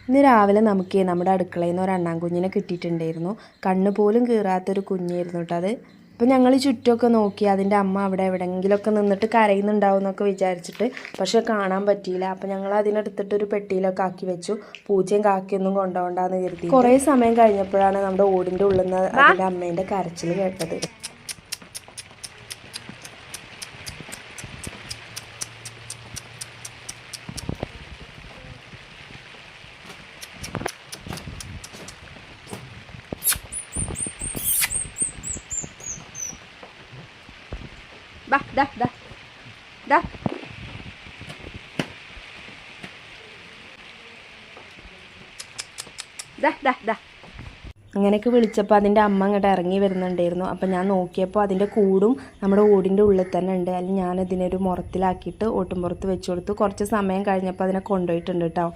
ഇന്ന് രാവിലെ നമുക്ക് നമ്മുടെ അടുക്കളയിൽ നിന്ന് ഒരു അണ്ണാൻകുഞ്ഞിനെ കിട്ടിയിട്ടുണ്ടായിരുന്നു. കണ്ണ് പോലും കീറാത്തൊരു കുഞ്ഞായിരുന്നു കേട്ടോ അത്. അപ്പോൾ ഞങ്ങൾ ചുറ്റുമൊക്കെ നോക്കി, അതിൻ്റെ അമ്മ അവിടെ എവിടെയെങ്കിലുമൊക്കെ നിന്നിട്ട് കരയുന്നുണ്ടാവും എന്നൊക്കെ വിചാരിച്ചിട്ട്, പക്ഷേ കാണാൻ പറ്റിയില്ല. അപ്പോൾ ഞങ്ങൾ അതിനെടുത്തിട്ട് ഒരു പെട്ടിയിലൊക്കെ ആക്കി വെച്ചു. പൂച്ചയും കാക്കയൊന്നും കൊണ്ടുപോകണ്ടെന്ന് കരുതി. കുറേ സമയം കഴിഞ്ഞപ്പോഴാണ് നമ്മുടെ ഓടിൻ്റെ ഉള്ളിൽ നിന്ന് അതിൻ്റെ അമ്മേൻ്റെ കരച്ചിൽ കേട്ടത്. Bah, dah. Dah. അങ്ങനെയൊക്കെ വിളിച്ചപ്പോൾ അതിൻ്റെ അമ്മ അങ്ങോട്ട് ഇറങ്ങി വരുന്നുണ്ടായിരുന്നു. അപ്പോൾ ഞാൻ നോക്കിയപ്പോൾ അതിൻ്റെ കൂടും നമ്മുടെ ഓടിൻ്റെ ഉള്ളിൽ തന്നെ ഉണ്ട്. അല്ലെങ്കിൽ ഞാനതിനൊരു മുറത്തിലാക്കിയിട്ട് ഓട്ടുംപുറത്ത് വെച്ച് കൊടുത്തു. കുറച്ച് സമയം കഴിഞ്ഞപ്പോൾ അതിനെ കൊണ്ടുപോയിട്ടുണ്ട് കേട്ടോ.